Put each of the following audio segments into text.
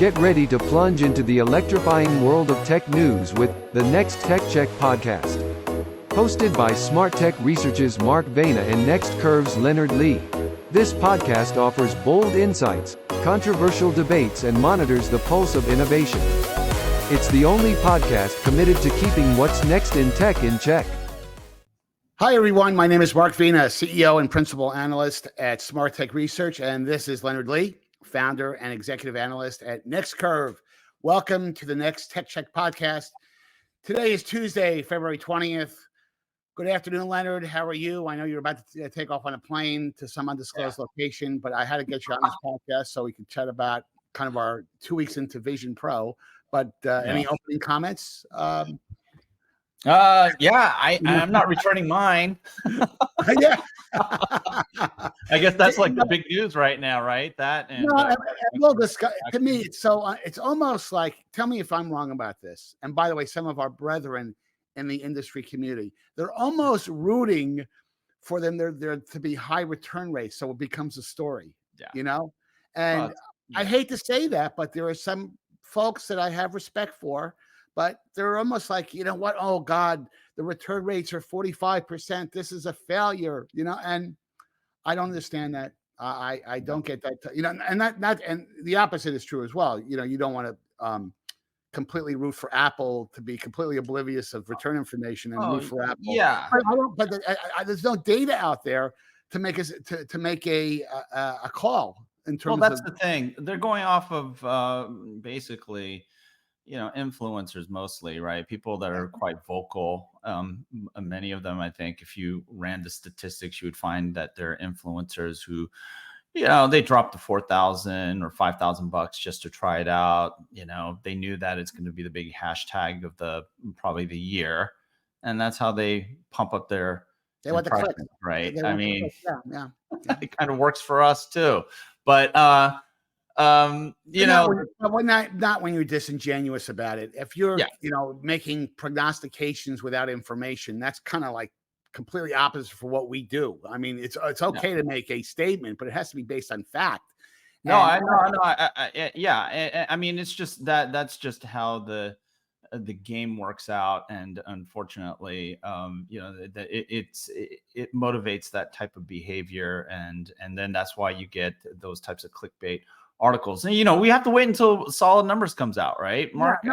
Get ready to plunge into the electrifying world of tech news with the Next Tech Check podcast. Hosted by SmartTech Research's Mark Vena and NextCurve's Leonard Lee. This podcast offers bold insights, controversial debates, and monitors the pulse of innovation. It's the only podcast committed to keeping what's next in tech in check. Hi, everyone. My name is Mark Vena, CEO and Principal Analyst at SmartTech Research, and this is Leonard Lee, Founder and Executive Analyst at NextCurve. Welcome to the Next Tech Check podcast. Today is Tuesday, February 20th. Good afternoon, Leonard. How are you? I know you're about to take off on a plane to some undisclosed location, but I had to get you on this podcast so we could chat about kind of our 2 weeks into Vision Pro. But any opening comments? I'm not returning mine. Yeah. I guess that's like the big news right now, right? That and well, to me, it's almost like, tell me if I'm wrong about this. And by the way, some of our brethren in the industry community, they're almost rooting for them there to be high return rates, so it becomes a story. You know, and I hate to say that, but there are some folks that I have respect for. But they're almost like, you know what? Oh God, the return rates are 45%. This is a failure, you know. And I don't understand that. I don't get that. You know, and and the opposite is true as well. You know, you don't want to completely root for Apple to be completely oblivious of return information and root for Apple. Yeah. But there's no data out there to make us to make a call in terms. Well, that's the thing. They're going off of basically, you know, influencers mostly, right? People that are quite vocal. Many of them, I think, if you ran the statistics, you would find that they're influencers who, you know, they dropped the $4,000 or $5,000 just to try it out. You know, they knew that it's going to be the big hashtag of probably the year, and that's how they pump up their. They want the clicks, right? I mean, yeah. It kind of works for us too, but. You know, not when you're disingenuous about it. If you're, you know, making prognostications without information, that's kind of like completely opposite for what we do. I mean, it's okay to make a statement, but it has to be based on fact. I mean, it's just that's just how the game works out, and unfortunately, you know, it motivates that type of behavior, and then that's why you get those types of clickbait articles. And, you know, we have to wait until solid numbers comes out, right, Mark? And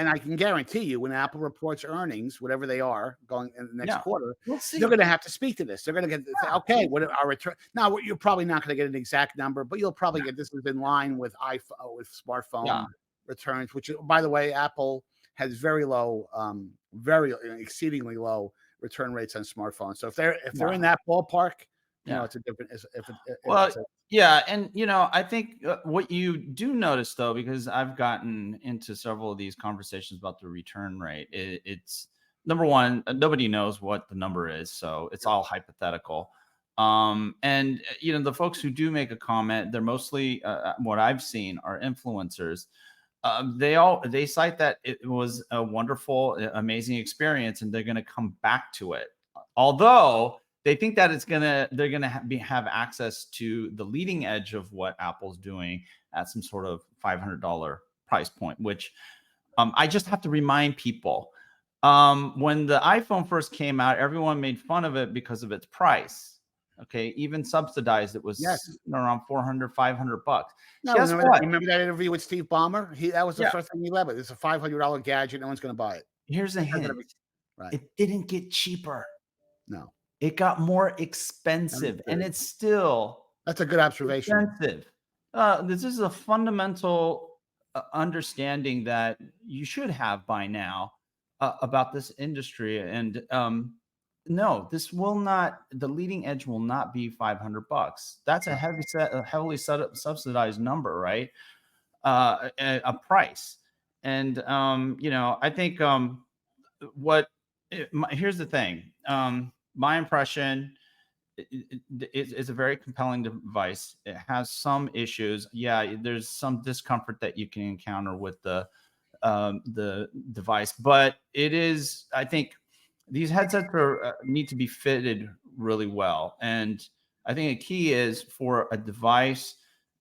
I can guarantee you, when Apple reports earnings, whatever they are going in the next quarter, they're going to have to speak to this. They're going to get okay, what our return? Now, you're probably not going to get an exact number, but you'll probably get this is in line with iPhone, with smartphone returns, which, by the way, Apple has very low, exceedingly low return rates on smartphones. So if they're in that ballpark, you know, it's a different. And you know, I think what you do notice, though, because I've gotten into several of these conversations about the return rate, it's number one, nobody knows what the number is, so it's all hypothetical. And you know, the folks who do make a comment, they're mostly what I've seen are influencers. They cite that it was a wonderful, amazing experience, and they're going to come back to it, although they think that they're gonna have access to the leading edge of what Apple's doing at some sort of $500 price point, which I just have to remind people. When the iPhone first came out, everyone made fun of it because of its price. Okay, even subsidized, it was around $400, $500. No, remember that interview with Steve Ballmer? That was the first thing he led with. It's a $500 gadget. No one's going to buy it. Here's a hint. It didn't get cheaper. No. It got more expensive, and it's still that's a good observation. Expensive. This is a fundamental understanding that you should have by now about this industry. And no, this will not. The leading edge will not be $500. That's a heavily subsidized number, right? A price, and you know, I think here's the thing. My impression is a very compelling device. It has some issues. Yeah, there's some discomfort that you can encounter with the device, but it is. I think these headsets need to be fitted really well, and I think a key is for a device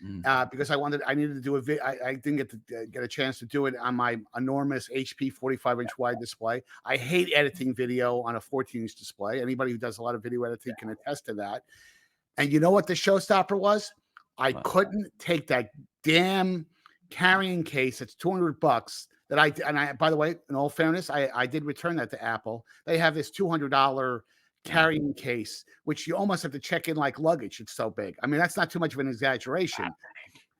because I needed to do I didn't get to get a chance to do it on my enormous HP 45-inch wide display. I hate editing video on a 14-inch display. Anybody who does a lot of video editing can attest to that. And you know what the showstopper was? I couldn't take that damn carrying case. It's $200 that I, by the way, in all fairness, I did return that to Apple. They have this $200 carrying case, which you almost have to check in like luggage. It's so big. I mean, that's not too much of an exaggeration.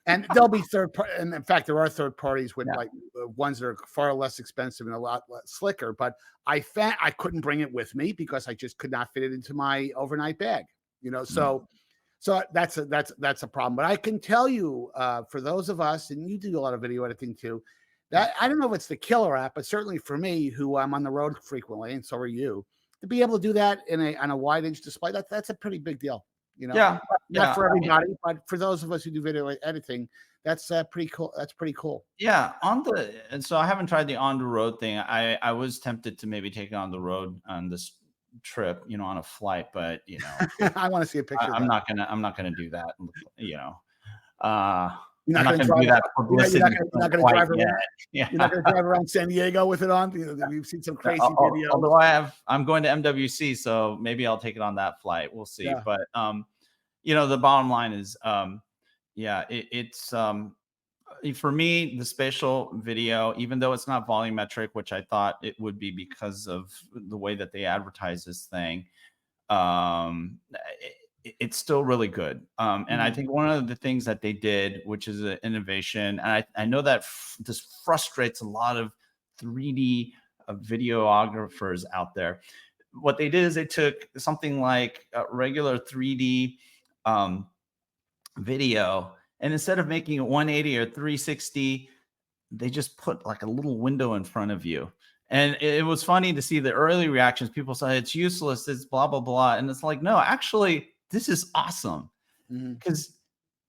And there'll be third party, and in fact, there are third parties with like ones that are far less expensive and a lot less slicker. But I couldn't bring it with me because I just could not fit it into my overnight bag. You know, so that's a problem. But I can tell you, for those of us, and you do a lot of video editing too, that I don't know if it's the killer app, but certainly for me, who I'm on the road frequently, and so are you, to be able to do that on a wide-inch display, that's a pretty big deal. You know, not for everybody, but for those of us who do video editing, that's pretty cool. That's pretty cool. Yeah, and so I haven't tried the on the road thing. I was tempted to maybe take it on the road on this trip, you know, on a flight, but you know, I want to see a picture. I'm not gonna do that. You know, you're not going to do that publicity. You're not going to drive around. Yeah. You're not going to drive around San Diego with it on. We've seen some crazy videos. Although I'm going to MWC, so maybe I'll take it on that flight. We'll see. Yeah. But you know, the bottom line is, it's for me, the spatial video, even though it's not volumetric, which I thought it would be because of the way that they advertise this thing, it's still really good. And I think one of the things that they did, which is an innovation, and I know that this frustrates a lot of 3D videographers out there. What they did is they took something like a regular 3D video, and instead of making it 180 or 360, they just put like a little window in front of you. And it was funny to see the early reactions. People said it's useless, it's blah, blah, blah. And it's like, no, actually, this is awesome. Because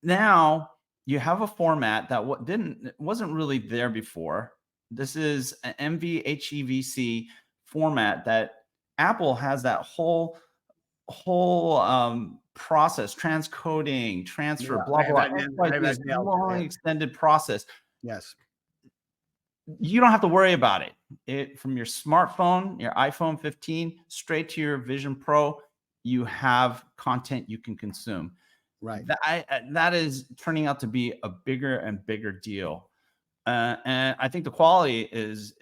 now you have a format that wasn't really there before. This is an MVHEVC format that Apple has that whole process, transcoding, transfer, blah, blah, blah. This long extended process. Yes. You don't have to worry about it. From your smartphone, your iPhone 15, straight to your Vision Pro, you have content you can consume. Right. That is turning out to be a bigger and bigger deal. And I think the quality is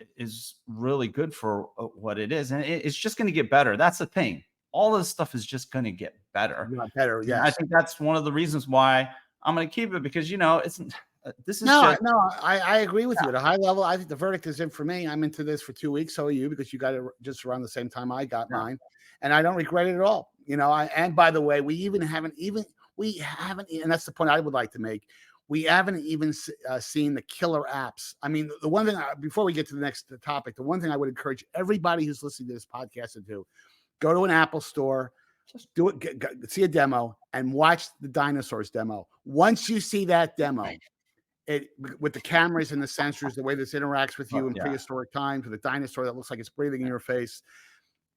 really good for what it is. And it's just going to get better. That's the thing. All this stuff is just going to get better. Better, yes. I think that's one of the reasons why I'm going to keep it, because, you know, I agree with you at a high level. I think the verdict is in for me. I'm into this for 2 weeks. So are you, because you got it just around the same time I got mine, and I don't regret it at all. You know, and by the way, we haven't, and that's the point I would like to make. We haven't even seen the killer apps. I mean, the one thing, before we get to the next topic, the one thing I would encourage everybody who's listening to this podcast to do, go to an Apple store, just do it, see a demo, and watch the dinosaurs demo. Once you see that demo, with the cameras and the sensors, the way this interacts with you in prehistoric times, with a dinosaur that looks like it's breathing in your face,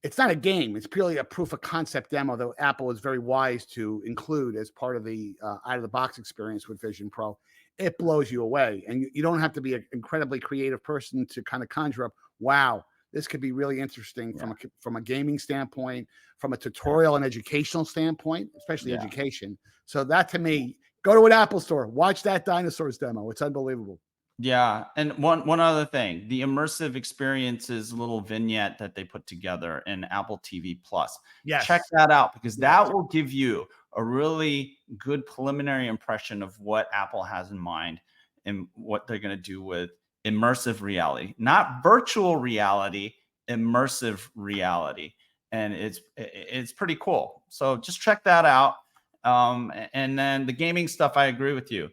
it's not a game. It's purely a proof of concept demo that Apple is very wise to include as part of the out-of-the-box experience with Vision Pro. It blows you away. And you don't have to be an incredibly creative person to kind of conjure up, wow, this could be really interesting from a gaming standpoint, from a tutorial and educational standpoint, especially education. So that, to me, go to an Apple store, watch that dinosaurs demo. It's unbelievable. Yeah. And one other thing, the immersive experiences little vignette that they put together in Apple TV Plus. Yes. Check that out, because that will give you a really good preliminary impression of what Apple has in mind and what they're going to do with immersive reality, not virtual reality, immersive reality. And it's pretty cool. So just check that out. And then the gaming stuff, I agree with you.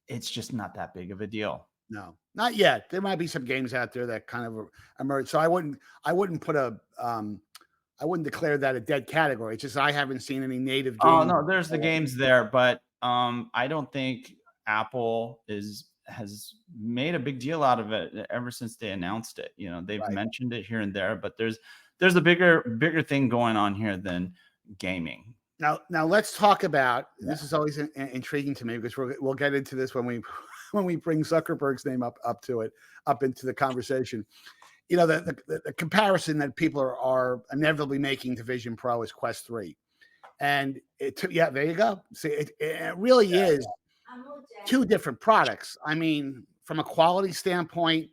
It's just not that big of a deal. No, not yet. There might be some games out there that kind of emerge. So I wouldn't put I wouldn't declare that a dead category. It's just I haven't seen any native games. Oh no, there's the games there, but I don't think Apple has made a big deal out of it ever since they announced it. You know, they've mentioned it here and there, but there's a bigger thing going on here than gaming. Now let's talk about. This is always intriguing to me because we'll get into this when we when we bring Zuckerberg's name up into the conversation. You know, the comparison that people are inevitably making to Vision Pro is Quest 3, and there you go. See, it really is two different products. I mean, from a quality standpoint,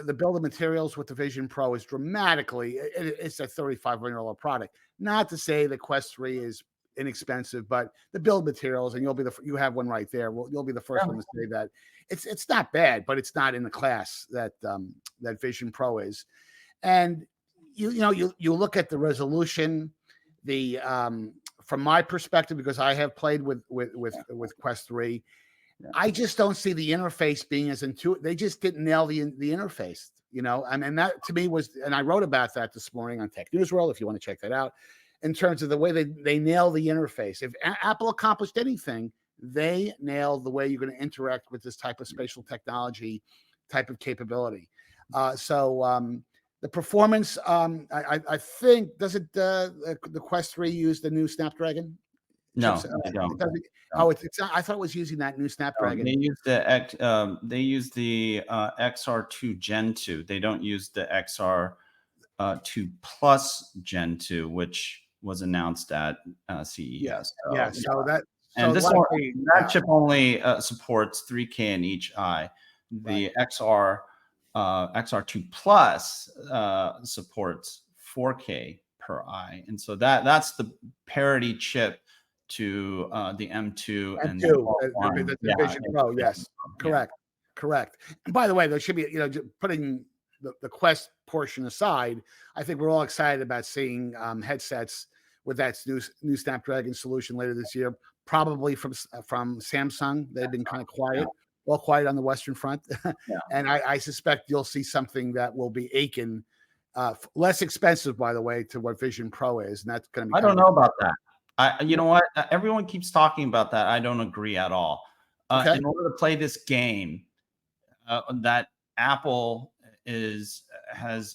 the bill of materials with the Vision Pro is dramatically. It's a $3,500 product. Not to say the Quest 3 is inexpensive, but the bill of materials, and you have one right there. Well, you'll be the first one to say that it's not bad, but it's not in the class that that Vision Pro is. And you look at the resolution, the from my perspective, because I have played with Quest 3. I just don't see the interface being as intuitive. They just didn't nail the interface, and that to me was, and I wrote about that this morning on Tech News World, if you want to check that out, in terms of the way they nail the interface. If Apple accomplished anything, they nailed the way you're going to interact with this type of spatial technology, type of capability. The performance, I think, does it the Quest 3 use the new Snapdragon? No, they don't. It's I thought it was using that new Snapdragon. They use the XR2 Gen 2. They don't use the XR2 Plus Gen 2, which was announced at CES. That chip only supports 3K in each eye. The XR2 Plus supports 4K per eye, and so that's the parity chip to the M2 and the Vision Pro. Yes, correct. And by the way, there should be, putting the Quest portion aside, I think we're all excited about seeing headsets with that new Snapdragon solution later this year, probably from Samsung. They've been kind of quiet, all quiet on the Western front. And I suspect you'll see something that will be aching, less expensive, by the way, to what Vision Pro is. And that's going to be. I don't know about that. You know what? Everyone keeps talking about that. I don't agree at all. In order to play this game that Apple has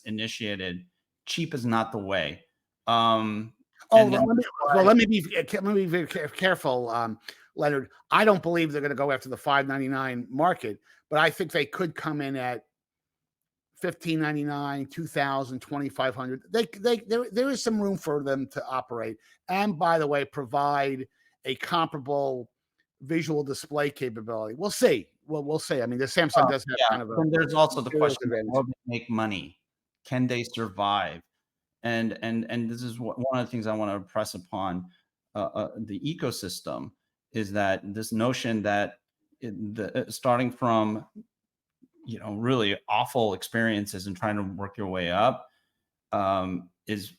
initiated, cheap is not the way. Let me be very careful, Leonard. I don't believe they're going to go after the $599 market, but I think they could come in at $1,599, $2,000, $2,500. There is some room for them to operate, and by the way, provide a comparable visual display capability. We'll see. We'll see. I mean, the Samsung does have kind of a. And there's also the question: will they make money? Can they survive? And this is one of the things I want to impress upon the ecosystem is that this notion that starting from really awful experiences and trying to work your way up is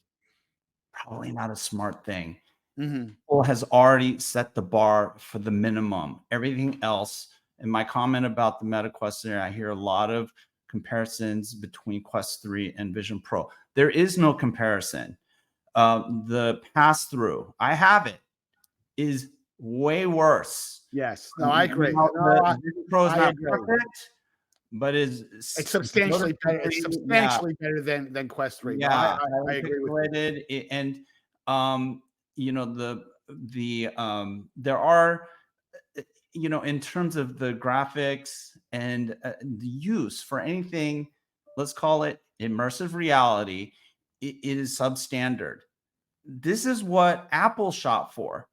probably not a smart thing. Apple has already set the bar for the minimum. Everything else, in my comment about the Meta Quest, I hear a lot of comparisons between Quest 3 and Vision Pro. There is no comparison. The pass-through, I have it, is way worse. Yes. No, I agree. Vision Pro is not perfect, but it's substantially better. It's substantially better than Quest 3. Yeah, I agree with you. And there are, in terms of the graphics and the use for anything, let's call it immersive reality, it is substandard. This is what Apple shot for,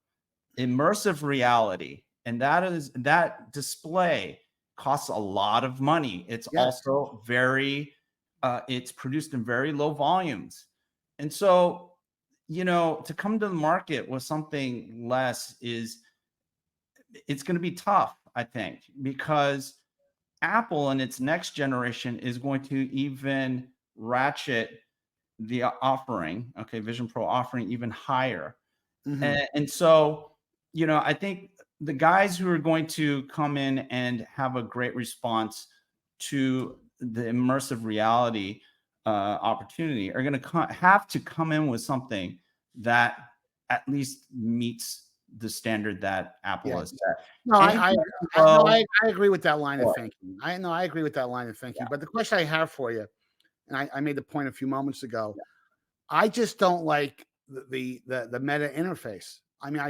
immersive reality, and that display costs a lot of money. It's also very, it's produced in very low volumes. And so, to come to the market with something less it's going to be tough, I think, because Apple in its next generation is going to even ratchet the offering, Vision Pro offering even higher. And so, I think the guys who are going to come in and have a great response to the immersive reality opportunity are going to have to come in with something that at least meets the standard that Apple has set. I agree with that line of thinking. I agree with that line of thinking. But the question I have for you, and I made the point a few moments ago, I just don't like the Meta interface. I mean,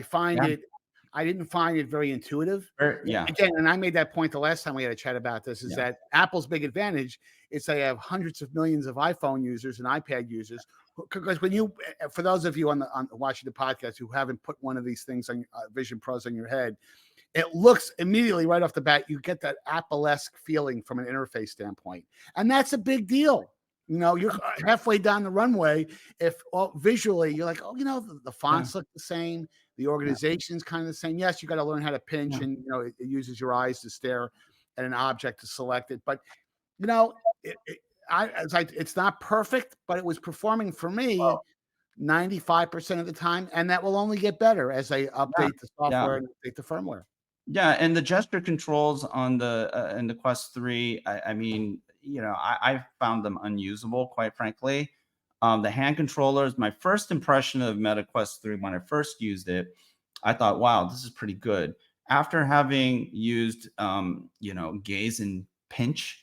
I didn't find it very intuitive. Yeah. Again, and I made that point the last time we had a chat about this, is that Apple's big advantage is they have hundreds of millions of iPhone users and iPad users. Because when you, for those of you on watching the podcast who haven't put one of these things on Vision Pros on your head, it looks immediately right off the bat, you get that Apple-esque feeling from an interface standpoint. And that's a big deal. You know, you're halfway down the runway. If visually you're like, oh, you know, the fonts look the same. The organization's kind of the same. Yes, you got to learn how to pinch, and you know, it uses your eyes to stare at an object to select it. But you know, it's not perfect, but it was performing for me 95% of the time, and that will only get better as they update the software and update the firmware. Yeah, and the gesture controls on the in the Quest 3, I mean, you know, I found them unusable, quite frankly. The hand controllers, my first impression of Meta Quest 3 when I first used it, I thought, wow, this is pretty good. After having used, you know, gaze and pinch,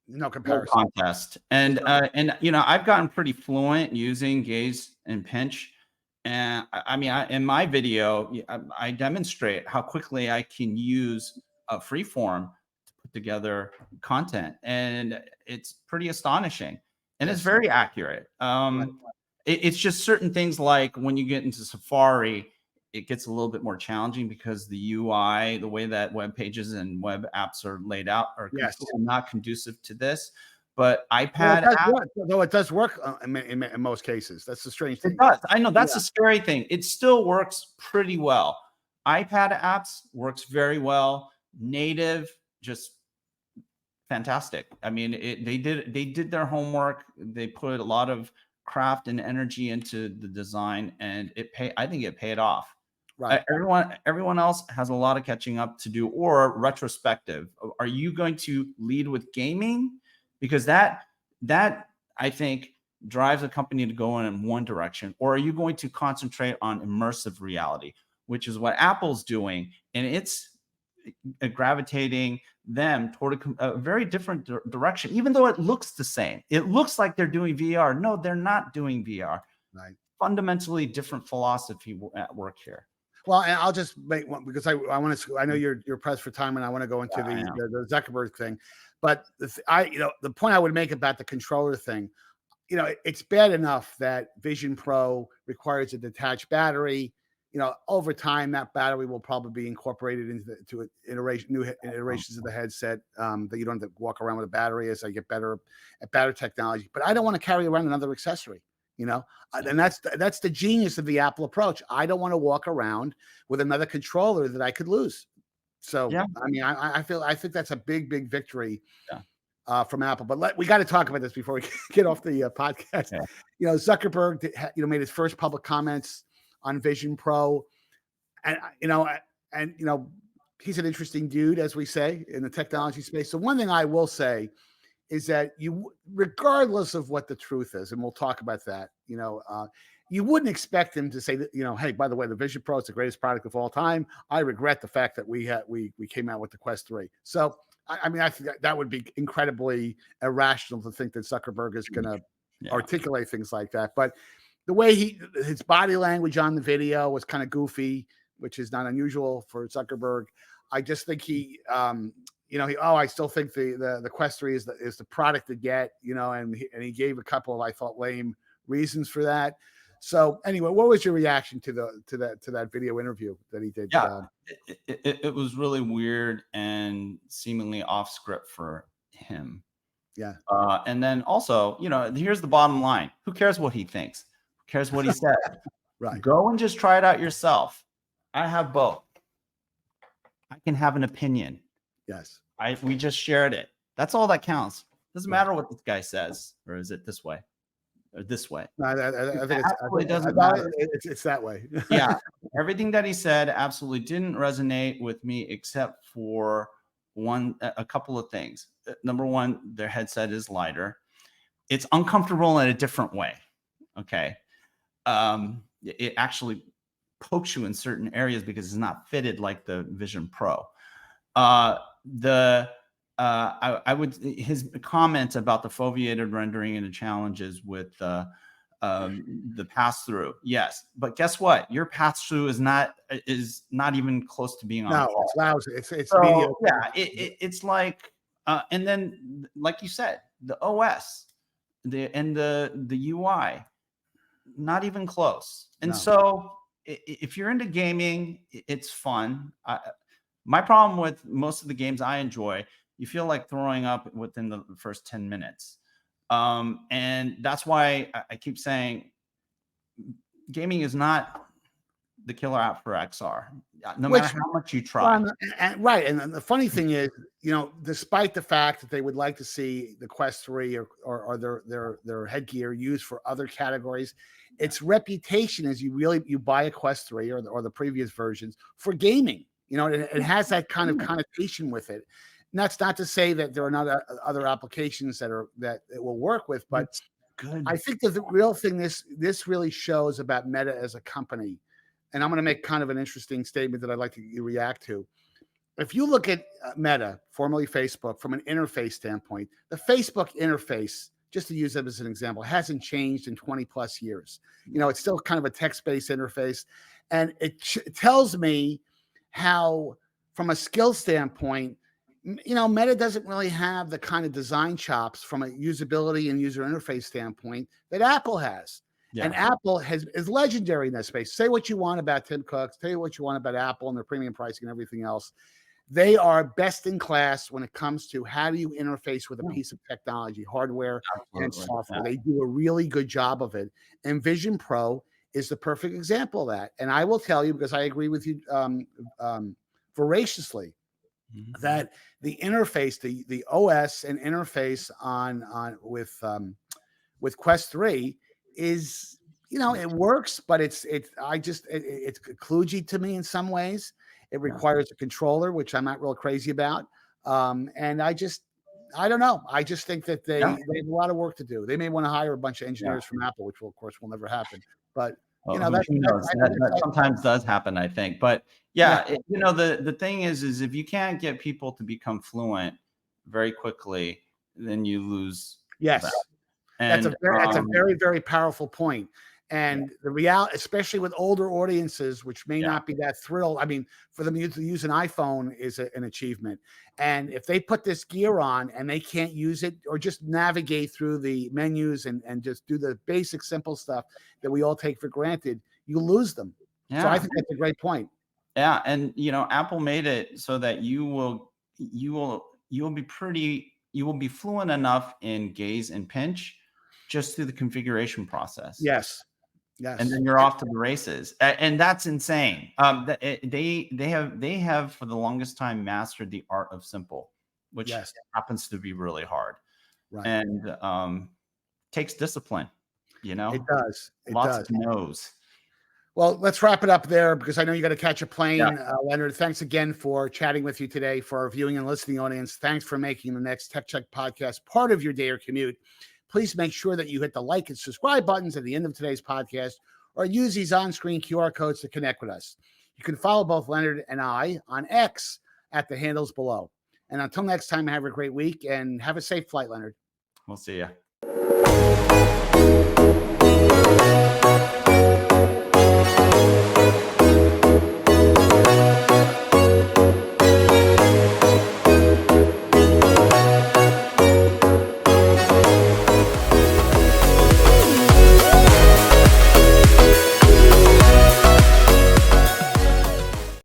no comparison. No contest. And you know, I've gotten pretty fluent using gaze and pinch. And I mean, in my video, I demonstrate how quickly I can use a freeform to put together content, and it's pretty astonishing, and it's very accurate. It's just certain things like when you get into Safari, it gets a little bit more challenging because the UI, the way that web pages and web apps are laid out, are not conducive to this. But iPad, though it does work in most cases. That's the strange thing. It does. I know that's the scary thing. It still works pretty well. iPad apps works very well. Native, just fantastic. I mean, they did their homework. They put a lot of craft and energy into the design, and I think it paid off. Right. Everyone else has a lot of catching up to do, or retrospective. Are you going to lead with gaming? Because that I think drives a company to go in one direction, or are you going to concentrate on immersive reality, which is what Apple's doing, and it's gravitating them toward a very different direction, even though it looks the same. It looks like they're doing VR. No, they're not doing VR. Right. Fundamentally different philosophy at work here. Well, and I'll just make one because I want to. I know you're pressed for time, and I want to go into the Zuckerberg thing. But the point I would make about the controller thing, you know, it's bad enough that Vision Pro requires a detached battery. You know, over time that battery will probably be incorporated into new iterations of the headset, that you don't have to walk around with a battery as I get better at battery technology. But I don't want to carry around another accessory. You know, and that's the genius of the Apple approach. I don't want to walk around with another controller that I could lose. So, I mean, I think that's a big victory from Apple. But we got to talk about this before we get off the podcast. Yeah. You know, Zuckerberg, made his first public comments on Vision Pro, and he's an interesting dude, as we say, in the technology space. So one thing I will say is that regardless of what the truth is, and we'll talk about that, you wouldn't expect him to say that, hey, by the way, the Vision Pro is the greatest product of all time. I regret the fact that we came out with the Quest 3. So, I mean, I think that would be incredibly irrational to think that Zuckerberg is going to articulate things like that. But the way his body language on the video was kind of goofy, which is not unusual for Zuckerberg. I just think I still think the Quest 3 is the product to get, and he gave a couple of, I thought, lame reasons for that. So anyway, what was your reaction to that video interview that he did? Yeah, it was really weird and seemingly off script for him. Yeah. And then also, here's the bottom line. Who cares what he thinks? Who cares what he said? Right. Go and just try it out yourself. I have both. I can have an opinion. Yes. We just shared it. That's all that counts. Doesn't matter what this guy says, or is it this way? Or this way. No, I think it doesn't matter. It's that way. Yeah. Everything that he said absolutely didn't resonate with me, except for a couple of things. Number one, their headset is lighter. It's uncomfortable in a different way. Okay. It actually pokes you in certain areas because it's not fitted like the Vision Pro. His comments about the foveated rendering and the challenges with the pass through. Yes, but guess what? Your pass through is not even close to being on. No, par. it's lousy. It's So, mediocre. yeah, it's like, and then like you said, the OS, the UI, not even close. And so if you're into gaming, it's fun. My problem with most of the games I enjoy, you feel like throwing up within the first 10 minutes. And that's why I keep saying gaming is not the killer app for XR, no matter how much you try. Right. And the funny thing is, despite the fact that they would like to see the Quest 3 or their headgear used for other categories, its reputation is you buy a Quest 3 or the previous versions for gaming. It has that kind of connotation with it. And that's not to say that there are not other applications that it will work with, but it's good. I think that the real thing this really shows about Meta as a company, and I'm going to make kind of an interesting statement that I'd like you to react to. If you look at Meta, formerly Facebook, from an interface standpoint, the Facebook interface, just to use it as an example, hasn't changed in 20 plus years. It's still kind of a text-based interface. And it tells me how, from a skill standpoint, Meta doesn't really have the kind of design chops from a usability and user interface standpoint that Apple has. Yeah. And Apple is legendary in that space. Say what you want about Tim Cook, say what you want about Apple and their premium pricing and everything else. They are best in class when it comes to how do you interface with a piece of technology, hardware and software. They do a really good job of it. And Vision Pro is the perfect example of that. And I will tell you, because I agree with you voraciously, that the interface, the OS and interface with Quest 3 is, it works, but it's kludgy to me in some ways. It requires a controller, which I'm not real crazy about. And I don't know. I just think that they have a lot of work to do. They may want to hire a bunch of engineers from Apple, which of course will never happen. But that sometimes does happen, I think. But the thing is if you can't get people to become fluent very quickly, then you lose. Yes. That. And that's a very, very powerful point. And the reality, especially with older audiences, which may not be that thrilled. I mean, for them to use an iPhone is an achievement. And if they put this gear on and they can't use it or just navigate through the menus and just do the basic, simple stuff that we all take for granted, you lose them. Yeah. So I think that's a great point. Yeah. And, Apple made it so that you will be fluent enough in gaze and pinch just through the configuration process. Yes. Yes. And then you're off to the races. And that's insane. They have for the longest time mastered the art of simple, which happens to be really hard. Right. And takes discipline, It does. Lots of no's. Well, let's wrap it up there because I know you got to catch a plane. Leonard, thanks again for chatting with you today. For our viewing and listening audience, thanks for making the next Tech Check podcast part of your day or commute. Please make sure that you hit the like and subscribe buttons at the end of today's podcast or use these on-screen QR codes to connect with us. You can follow both Leonard and I on X at the handles below. And until next time, have a great week and have a safe flight, Leonard. We'll see you.